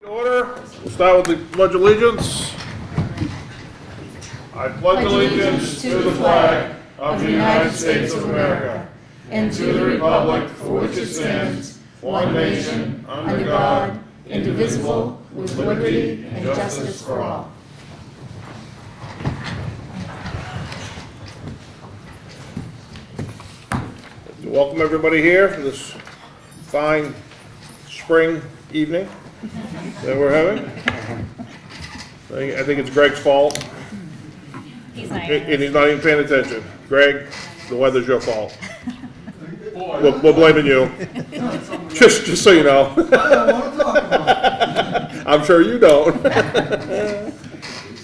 Order. We'll start with the Pledge of Allegiance. I pledge allegiance to the flag of the United States of America and to the republic for which it stands, one nation, under God, indivisible, with liberty and justice for all. Welcome everybody here for this fine spring evening that we're having. I think it's Greg's fault. He's not And he's not even paying attention. Greg, the weather's your fault. We're blaming you. Just so you know. I don't want to talk about it. I'm sure you don't.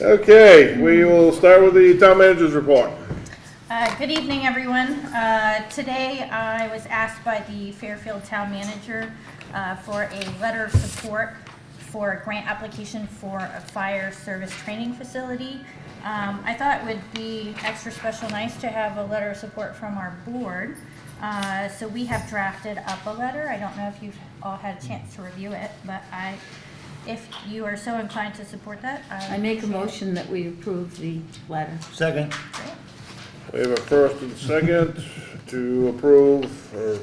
Okay, we will start with the town manager's report. Good evening, everyone. Today I was asked by the Fairfield Town Manager for a letter of support for a grant application for a fire service training facility. I thought it would be extra special nice to have a letter of support from our board. So we have drafted up a letter. I don't know if you've all had a chance to review it, but if you are so inclined to support that. I make a motion that we approve the letter. Second. Great. We have a first and second to approve, or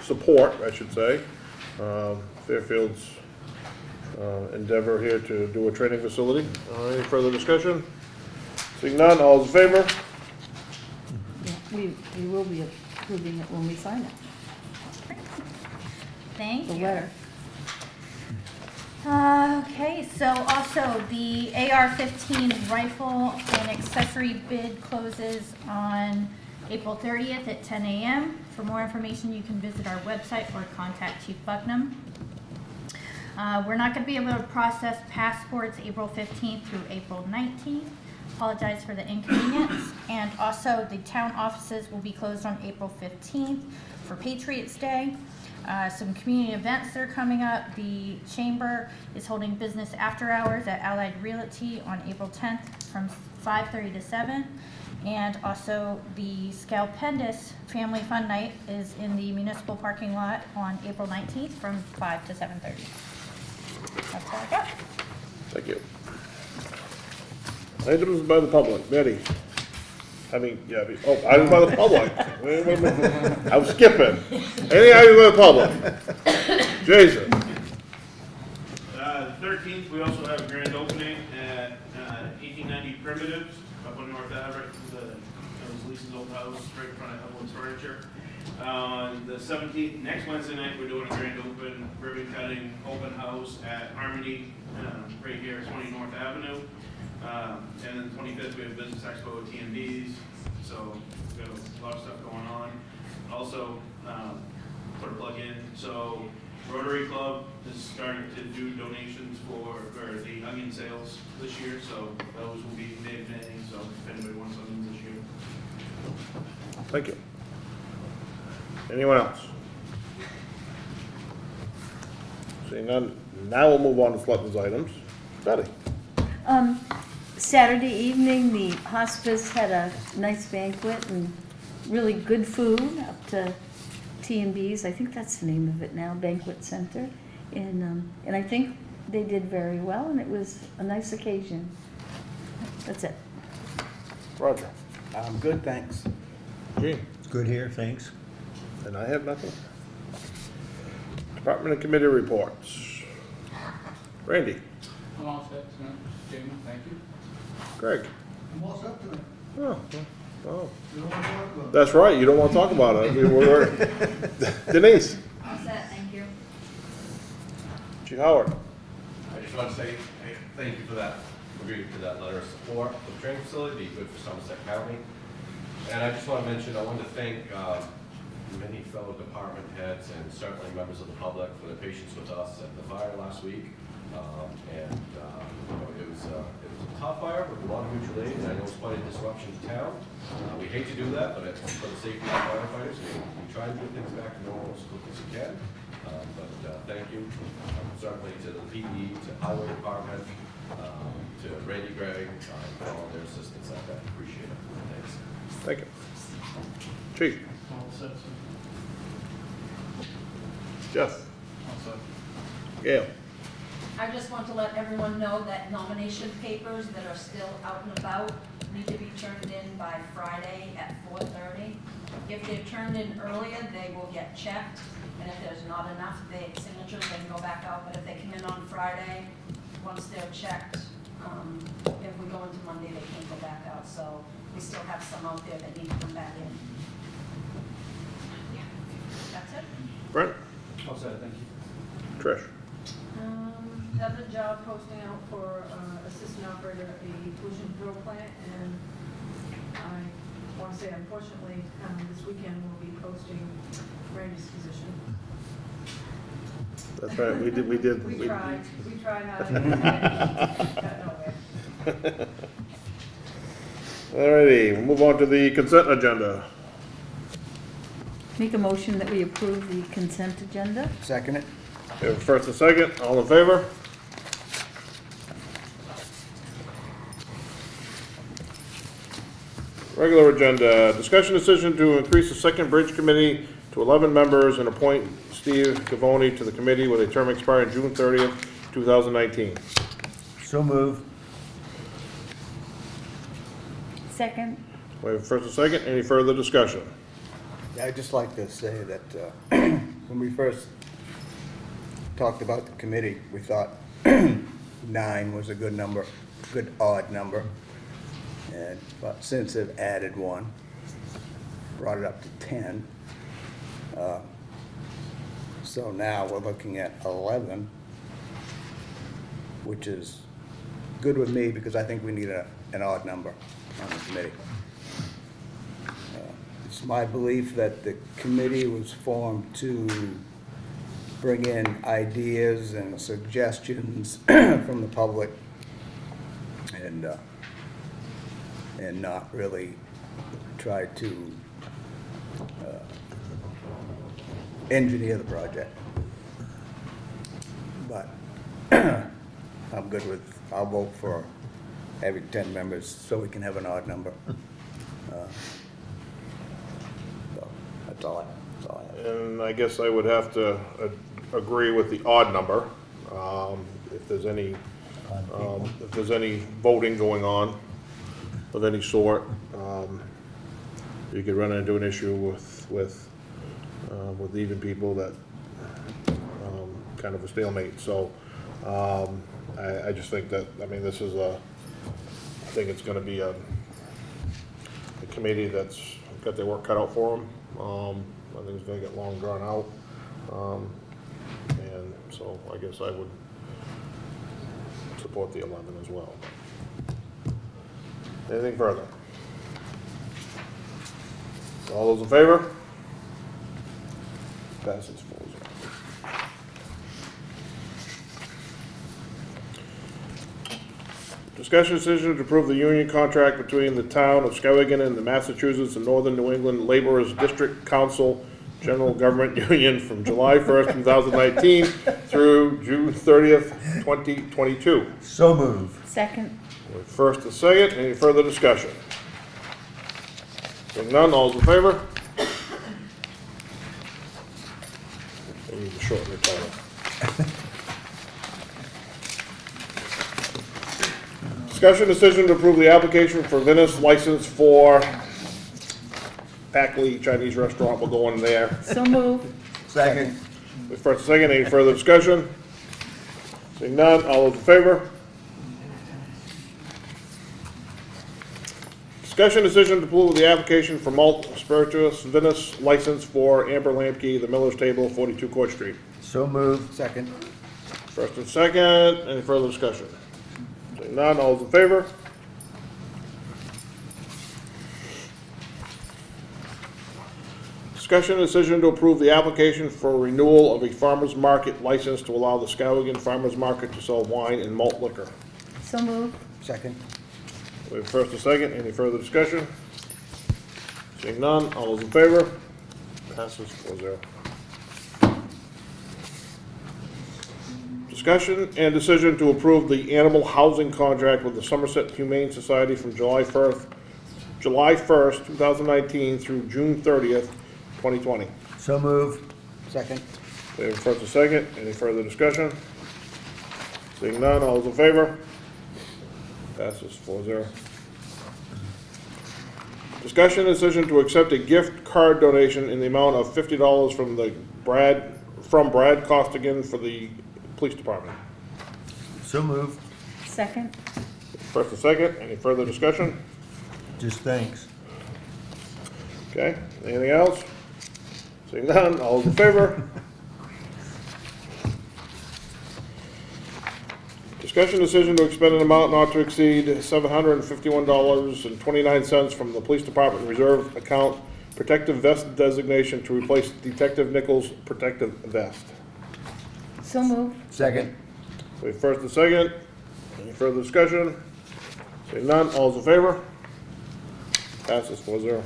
support, I should say, Fairfield's endeavor here to do a training facility. Any further discussion? Seeing none, all those in favor? Yeah, we will be approving it when we sign it, Thank the you. letter. Okay, so also the AR-15 rifle and accessory bid closes on April 30th at 10 a.m. For more information, you can visit our website or contact Chief Bucknam. We're not going to be able to process passports April 15th through April 19th. Apologize for the inconvenience. And also, the town offices will be closed on April 15th for Patriots Day. Some community events that are coming up. The Chamber is holding business after hours at Allied Realty on April 10th from 5:30 to 7. And also the Skowhegan Family Fun Night is in the municipal parking lot on April 19th from 5 to 7:30. That's all I got. Thank you. Items by the public, Betty. Items by the public. I was skipping. Any items by the public? Jason. The 13th, we also have a grand opening at 1890 Primitives up on North Ave, right to those Lisa's old house, right in front of Evelyn's Furniture. On the 17th, next Wednesday night, we're doing a grand open ribbon cutting open house at Harmony, right here at 20 North Avenue. And then the 25th, we have Business Expo at TMD's, so we've got a lot of stuff going on. Also, put a plug in, so Rotary Club is starting to do donations for the onion sales this year, so those will be May, so if anybody wants onions this year. Thank you. Anyone else? Seeing none, now we'll move on to Selectmen's items. Betty. Saturday evening, the hospice had a nice banquet and really good food up to T&B's. I think that's the name of it now, Banquet Center. And I think they did very well, and it was a nice occasion. That's it. Roger. I'm good, thanks. Gene. It's good here, thanks. And I have nothing. Department and committee reports. Randy. I'm all set, Jamie, thank you. Greg. I'm all set tonight. Oh. You don't want to talk about it. That's right, you don't want to talk about it. Denise. All set, thank you. Chief Howard. I just want to say thank you for that, agreeing to that letter of support for the training facility, be good for Somerset County. And I just want to mention, I want to thank many fellow department heads and certainly members of the public for their patience with us at the fire last week. It was a tough fire with a lot of mutual aid, and I know it's quite a disruption to town. We hate to do that, but it's for the safety of firefighters. We try to get things back to normal as quick as we can. Thank you, certainly to the PD, to Highway Department, to Randy Gregg, for all their assistance. I appreciate it. Thanks. Thank you. Chief. All set, sir. Jeff. All set. Gail. I just want to let everyone know that nomination papers that are still out and about need to be turned in by Friday at 4:30. If they're turned in earlier, they will get checked, and if there's not enough signatures, they can go back out. But if they come in on Friday, once they're checked, if we go into Monday, they can't go back out. So we still have some out there that need to come back in. Yeah, that's it. Brent? All set, thank you. Trish? Have a job posting out for assistant operator at the pollution control plant, and I want to say unfortunately, this weekend we'll be posting Randy's position. That's right, we did. We tried hard. Got nowhere. Alrighty, we'll move on to the consent agenda. Make a motion that we approve the consent agenda. Second it? We have a first and second, all in favor? Regular agenda, discussion decision to increase the second bridge committee to 11 members and appoint Steve Cavoni to the committee with a term expiring June 30th, 2019. So move. Second. We have a first and second, any further discussion? I'd just like to say that when we first talked about the committee, we thought 9 was a good number, good odd number. But since they've added one, brought it up to 10. So now we're looking at 11, which is good with me because I think we need an odd number on the committee. It's my belief that the committee was formed to bring in ideas and suggestions from the public and not really try to engineer the project. But I'm good with, I'll vote for having 10 members so we can have an odd number. So that's all I have. And I guess I would have to agree with the odd number, if there's any voting going on of any sort. You could run into an issue with even people that, kind of a stalemate, so, I just think that, I mean, this is I think it's gonna be a committee that's got their work cut out for them. I think it's gonna get long drawn out, and so I guess I would support the 11 as well. Anything further? All those in favor? Passes 4-0. Discussion decision to approve the union contract between the town of Skowhegan and the Massachusetts and Northern New England Laborers District Council General Government Union from July 1st, 2019 through June 30th, 2022. So move. Second. First and second, any further discussion? Seeing none, all's in favor? I need to shorten the title. Discussion decision to approve the application for Venice license for Packley Chinese restaurant. We'll go in there. So move. Second. First and second, any further discussion? Seeing none, all those in favor? Discussion decision to approve the application for malt spirituous Venice license for Amber Lamke, the Miller's Table, 42 Court Street. So move. Second. First and second, any further discussion? Seeing none, all those in favor? Discussion decision to approve the application for renewal of a farmer's market license to allow the Skowhegan Farmer's Market to sell wine and malt liquor. So move. Second. We have first and second, any further discussion? Seeing none, all those in favor? Passes 4-0. Discussion and decision to approve the animal housing contract with the Somerset Humane Society from July 1st, 2019 through June 30th, 2020. So move. Second. We have first and second, any further discussion? Seeing none, all those in favor? Passes 4-0. Discussion and decision to accept a gift card donation in the amount of $50 from Brad Costigan for the police department. So moved. Second? First and second, any further discussion? Just thanks. Okay, anything else? Seeing none, all those in favor? Discussion decision to expend an amount not to exceed $751.29 from the police department reserve account protective vest designation to replace Detective Nichols' protective vest. So moved. Second. We have first and second, any further discussion? Seeing none, all those in favor? Passes 4-0.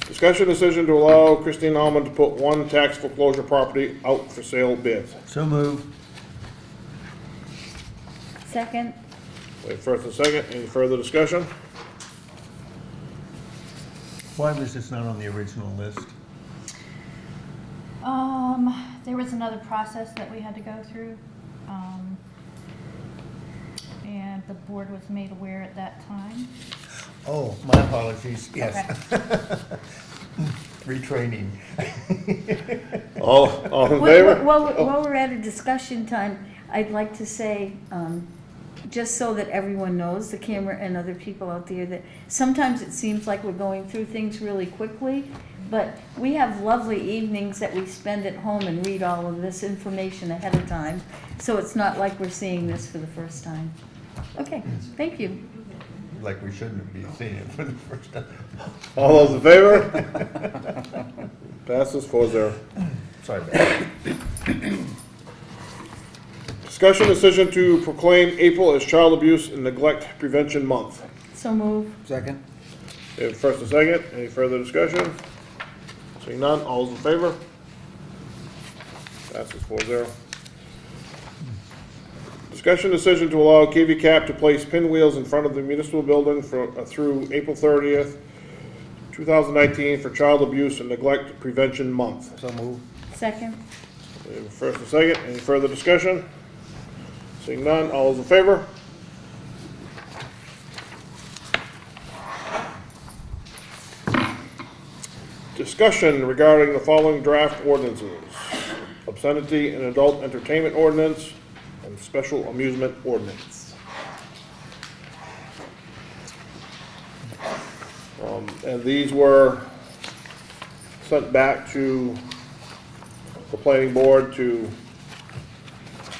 Discussion decision to allow Christine Almond to put one tax foreclosure property out for sale bids. So moved. Second? We have first and second, any further discussion? Why was this not on the original list? There was another process that we had to go through. And the board was made aware at that time. Oh, my apologies, yes. Retraining. All in favor? While we're at a discussion time, I'd like to say, just so that everyone knows, the camera and other people out there, that sometimes it seems like we're going through things really quickly, but we have lovely evenings that we spend at home and read all of this information ahead of time, so it's not like we're seeing this for the first time. Okay, thank you. Like we shouldn't be seeing it for the first time. All those in favor? Passes 4-0. Sorry about that. Discussion decision to proclaim April as Child Abuse and Neglect Prevention Month. So move. Second? We have first and second, any further discussion? Seeing none, all those in favor? Passes 4-0. Discussion decision to allow KV Cap to place pinwheels in front of the municipal building through April 30th, 2019 for Child Abuse and Neglect Prevention Month. So moved. Second? We have first and second, any further discussion? Seeing none, all those in favor? Discussion regarding the following draft ordinances: obscenity and adult entertainment ordinance and special amusement ordinance. And these were sent back to the planning board to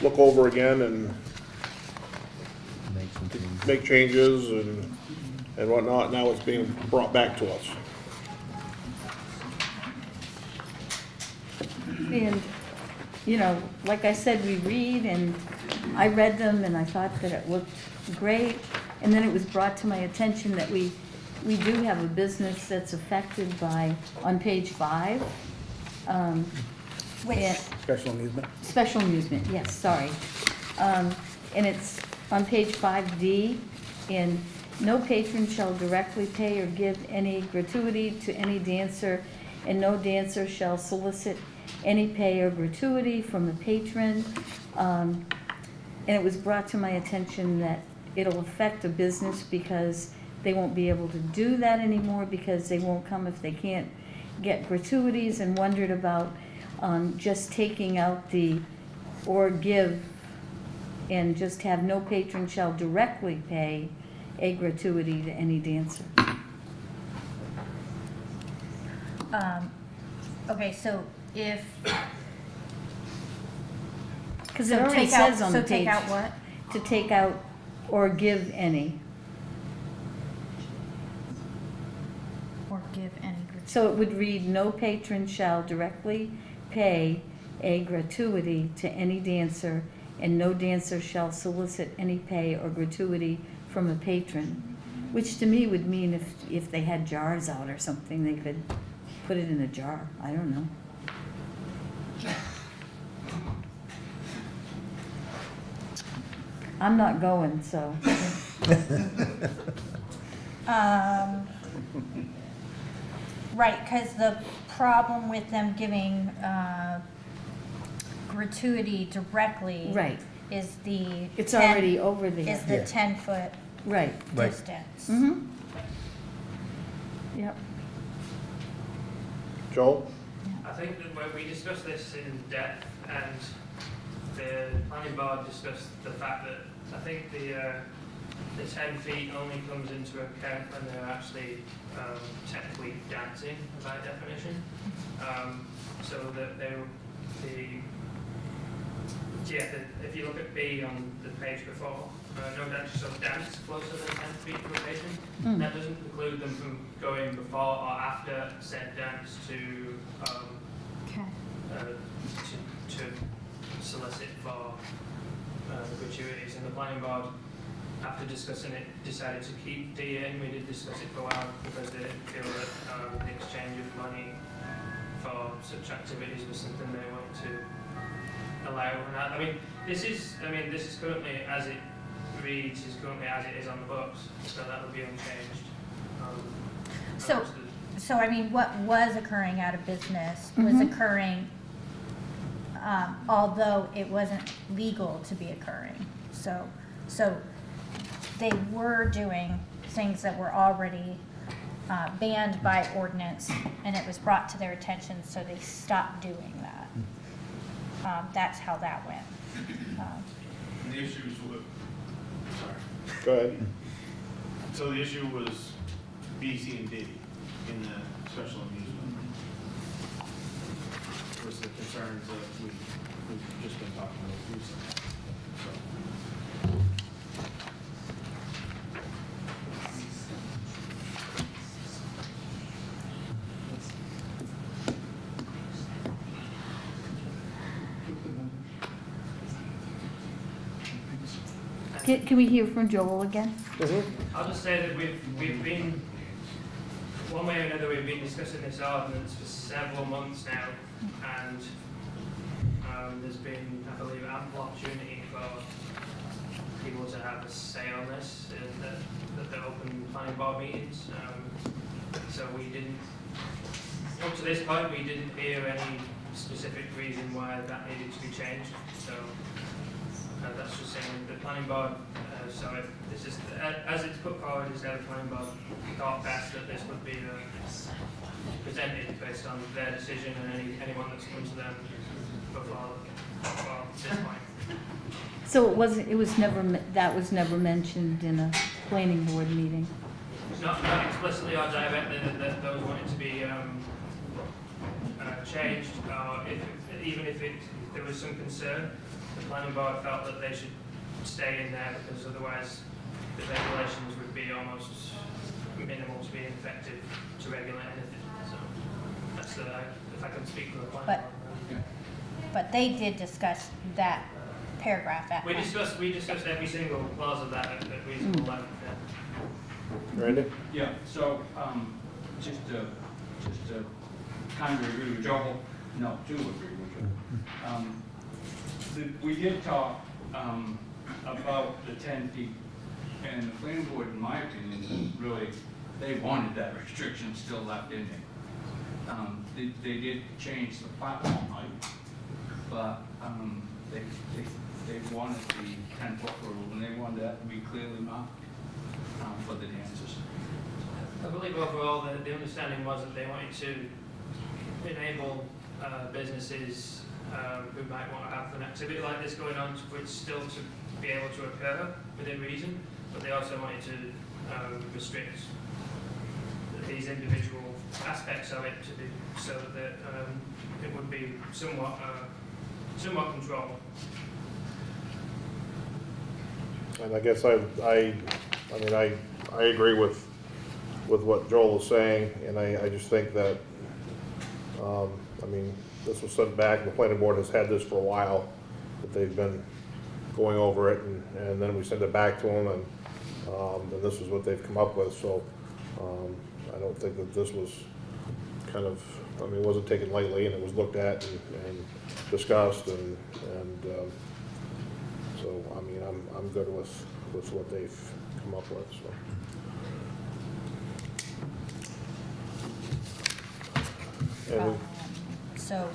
look over again and Make some changes. make changes and whatnot. Now it's being brought back to us. And, you know, like I said, we read, and I read them, and I thought that it looked great. And then it was brought to my attention that we do have a business that's affected by, on page 5. Which, Special amusement? Special amusement, yes, sorry. And it's on page 5D, and no patron shall directly pay or give any gratuity to any dancer, and no dancer shall solicit any pay or gratuity from a patron. And it was brought to my attention that it'll affect a business because they won't be able to do that anymore because they won't come if they can't get gratuities, and wondered about just taking out the or give and just have no patron shall directly pay a gratuity to any dancer. okay, so if, Because it so already take out, says on the so page. take out what? To take out or give any. Or give any gratuity. So it would read, no patron shall directly pay a gratuity to any dancer, and no dancer shall solicit any pay or gratuity from a patron. Which to me would mean if they had jars out or something, they could put it in a jar. I don't know. I'm not going, so. Right, because the problem with them giving gratuity directly. Right. Is the. It's 10 already over there. Is the Yeah. 10-foot Right. Right. distance. Mm-hmm. Yep. Joel? I think that when we discussed this in depth, and the planning board discussed the fact that I think the 10 feet only comes into account when they're actually technically dancing by definition. So that if you look at B on the page before, no dancers shall dance closer than 10 feet to a patient. Mm. That doesn't preclude them from going before or after said dance to Okay. to solicit for gratuities, and the planning board, after discussing it, decided to keep D in. We did discuss it for a while because they didn't feel that the exchange of money for such activities was something they wanted to allow. And I mean, this is currently as it reads, is currently as it is on the books, so that will be unchanged. So- and So, I mean, what was occurring out of business was Mhm. occurring, although it wasn't legal to be occurring. So they were doing things that were already banned by ordinance, and it was brought to their attention, so they stopped doing that. That's how that went. And the issues were, sorry. Go ahead. So the issue was B, C, and D in the special amusement. Was the concerns that we've just been talking about recently. So, Can we hear from Joel again? I'll just say that we've been, one way or another, we've been discussing this ordinance for several months now, and there's been, I believe, ample opportunity for people to have a say on this at the open planning board meetings. So we didn't, up to this point, we didn't hear any specific reason why that needed to be changed. So that's just saying the planning board, this is, as it's put forward, is how the planning board thought best that this would be presented based on their decision and anyone that's come to them before this point. So that was never mentioned in a planning board meeting? Not explicitly or directly that those wanted to be changed, or even if there was some concern, the planning board felt that they should stay in there because otherwise the regulations would be almost minimal to be effective to regulate anything. So that's if I can speak for the planning board. But they did discuss that paragraph at We length. discussed every single clause of that at reasonable length. Yeah. Randy? Yeah, so, just to kind of agree with Joel, no, to agree with Joel. We did talk, about the 10 feet, and the planning board, in my opinion, really, they wanted that restriction still left in there. They did change the platform height, but, they wanted the 10-foot rule, and they wanted that to be clearly marked, for the dancers. I believe overall the understanding was that they wanted to enable businesses who might want to have an activity like this going on for it still to be able to occur within reason, but they also wanted to restrict these individual aspects of it to be so that it would be somewhat controlled. And I guess I agree with what Joel is saying, and I just think that, this was sent back, the planning board has had this for a while, that they've been going over it, and then we send it back to them, and this is what they've come up with, so, I don't think that this was it wasn't taken lightly, and it was looked at and discussed, and so, I'm good with what they've come up with, so. And So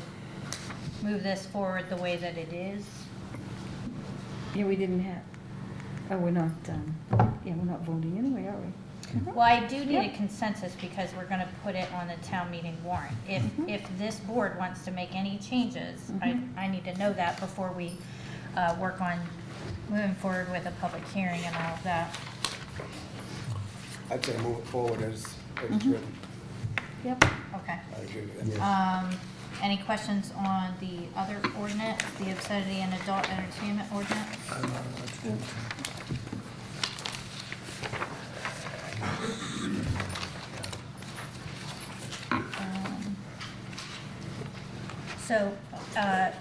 move this forward the way that it is. Yeah, we didn't have, oh, we're not, yeah, we're not voting anyway, are we? Well, I do need a Yep. consensus because we're gonna put it on the town meeting warrant. If this board wants to make any changes, I need to know that before we, work on moving forward with a public hearing and all of that. I'd say move it forward as written. Yep. Okay. I agree with that. Any questions on the other ordinance, the obscenity and adult entertainment ordinance? So, at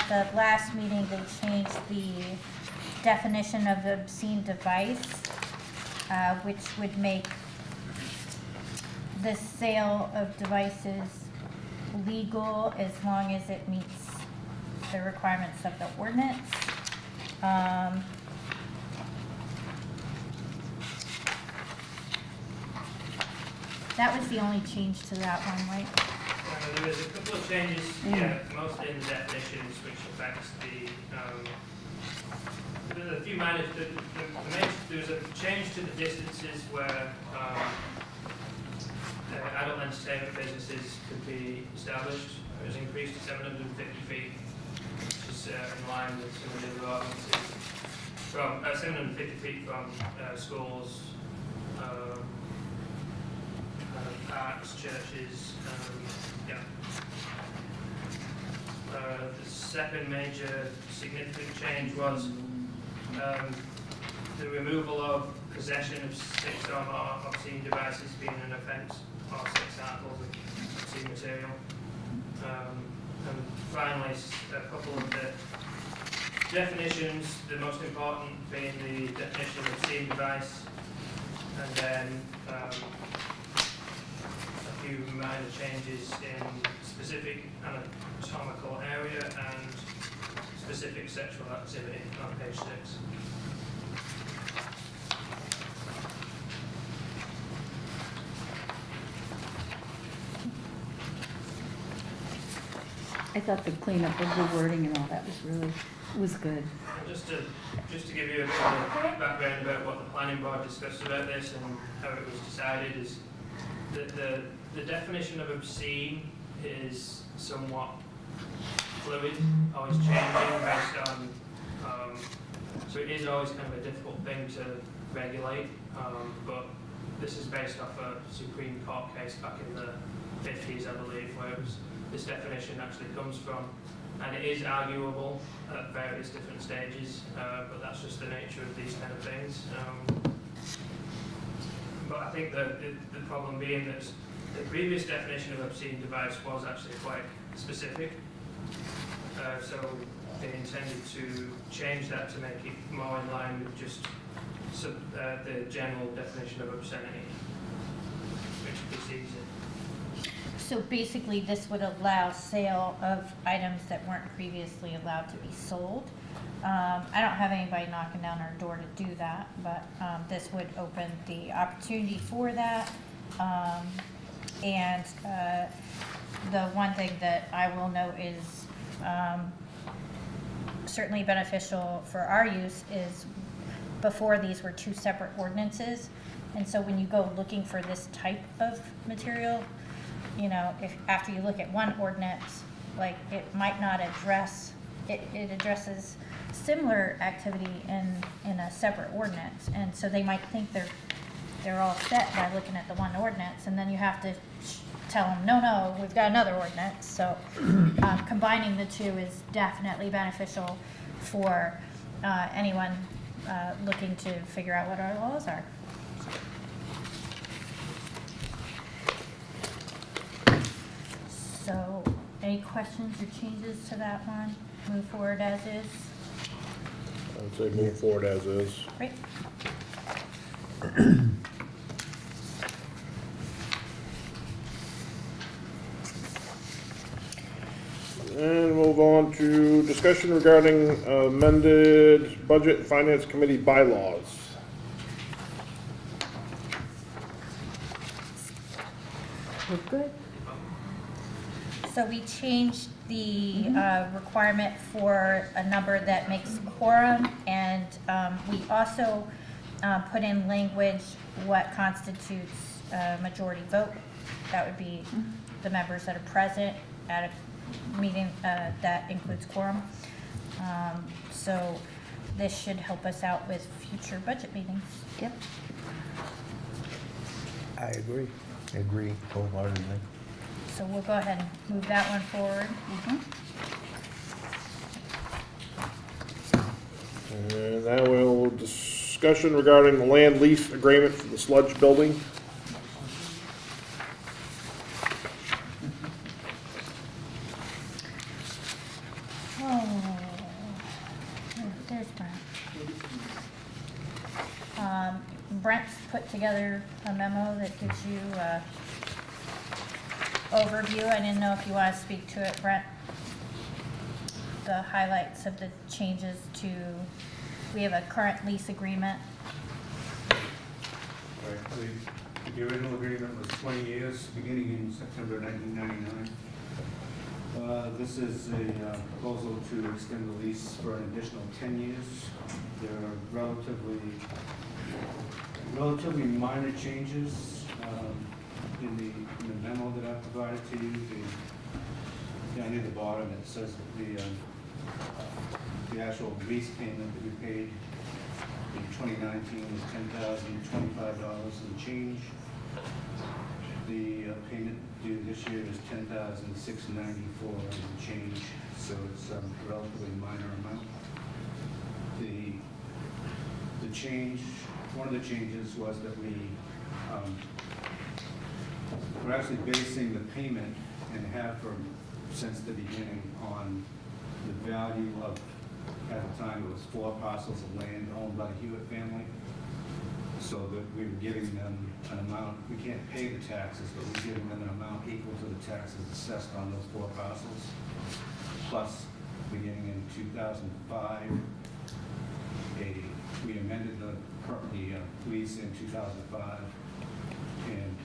the last meeting, they changed the definition of obscene device, which would make the sale of devices legal as long as it meets the requirements of the ordinance. That was the only change to that one, right? There was a couple of changes, yeah, mostly in the definitions, which affects the, there's a few minor, there was a change to the distances where, adult entertainment businesses could be established. It was increased to 750 feet, which is in line with some of the other ordinances. From 750 feet from schools, parks, churches, yeah. The second major significant change was the removal of possession of 6 or more obscene devices being an offence, or 6 articles of obscene material. And finally, a couple of the definitions, the most important being the definition of obscene device, and then a few minor changes in specific anatomical area and specific sexual activity on page 6. I thought the cleanup of the wording and all that was good. And just to give you a bit of background about what the planning board discussed about this and how it was decided is that the definition of obscene is somewhat fluid, always changing based on, so it is always kind of a difficult thing to regulate, but this is based off a Supreme Court case back in the 50s, I believe, where this definition actually comes from, and it is arguable at various different stages, but that's just the nature of these kind of things. But I think that the problem being that the previous definition of obscene device was actually quite specific, so they intended to change that to make it more in line with just the general definition of obscenity, which precedes it. So basically, this would allow sale of items that weren't previously allowed to be sold. I don't have anybody knocking down our door to do that, but this would open the opportunity for that. And the one thing that I will note is certainly beneficial for our use is before these were 2 separate ordinances. And so when you go looking for this type of material, you know, if after you look at one ordinance, like it might not address, it addresses similar activity in a separate ordinance. And so they might think they're all set by looking at the one ordinance, and then you have to tell them, no, we've got another ordinance. So combining the 2 is definitely beneficial for anyone looking to figure out what our laws are. So, any questions or changes to that one? Move forward as is? I would say move forward as is. Great. And move on to discussion regarding amended budget and finance committee bylaws. We're good. So we changed the requirement for a number that makes quorum, and we also put in language what constitutes a majority vote. That would be the members that are present at a meeting that includes quorum. So this should help us out with future budget meetings. Yep. I agree. Agree wholeheartedly. So we'll go ahead and move that one forward. And now we'll discussion regarding the land lease agreement for the sludge building. Oh, there's Brent. Brent's put together a memo that gives you overview. I didn't know if you want to speak to it, Brent. The highlights of the changes to, we have a current lease agreement. Right, the original agreement was 20 years, beginning in September 1999. This is a proposal to extend the lease for an additional 10 years. There are relatively minor changes in the memo that I provided to you. Down near the bottom, it says that the actual lease payment that we paid in 2019 was $10,025 and change. The payment due this year is $10,694 and change, so it's a relatively minor amount. The change, one of the changes was that we're actually basing the payment, and have for since the beginning, on the value of, at the time, it was 4 parcels of land owned by the Hewitt family. So that we were giving them an amount, we can't pay the taxes, but we're giving them an amount equal to the taxes assessed on those 4 parcels. Plus, beginning in 2005, we amended the lease in 2005, and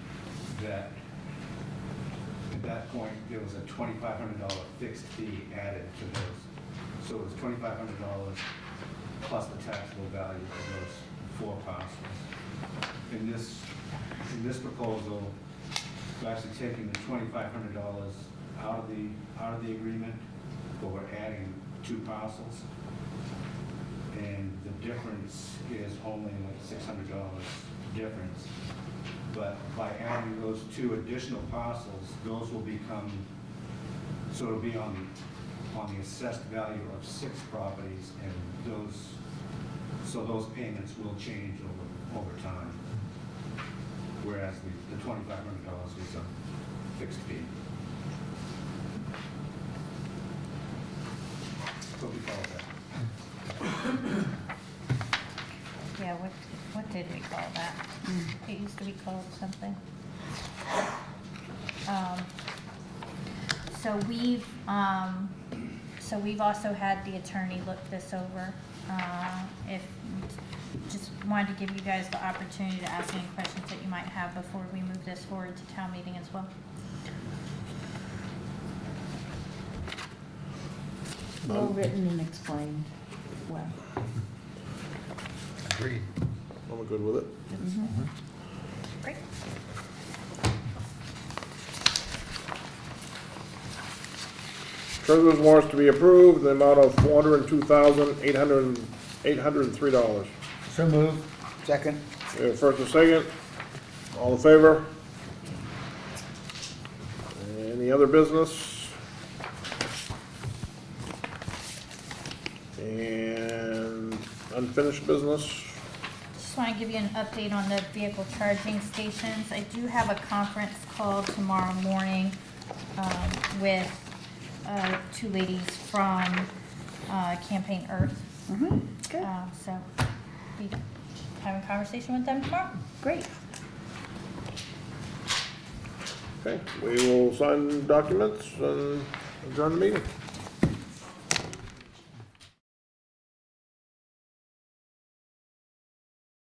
that at that point, there was a $2,500 fixed fee added to those. So it was $2,500 plus the taxable value of those 4 parcels. In this proposal, we're actually taking the $2,500 out of the agreement, but we're adding 2 parcels. And the difference is only like $600 difference. But by adding those 2 additional parcels, those will become, so it'll be on the assessed value of 6 properties, and those payments will change over time. Whereas the $2,500 was a fixed fee. What we call that. Yeah, what did we call that? It used to be called something. So we've also had the attorney look this over. Just wanted to give you guys the opportunity to ask any questions that you might have before we move this forward to town meeting as well. Well written and explained well. Agreed. I'm good with it. Great. Treasurer's warrants to be approved, the amount of $402,803. So moved. Second? We have first and second. All in favor? Any other business? And unfinished business? Just want to give you an update on the vehicle charging stations. I do have a conference call tomorrow morning with 2 ladies from Campaign Earth. Good. So be having a conversation with them tomorrow. Great. Okay, we will sign documents and adjourn the meeting.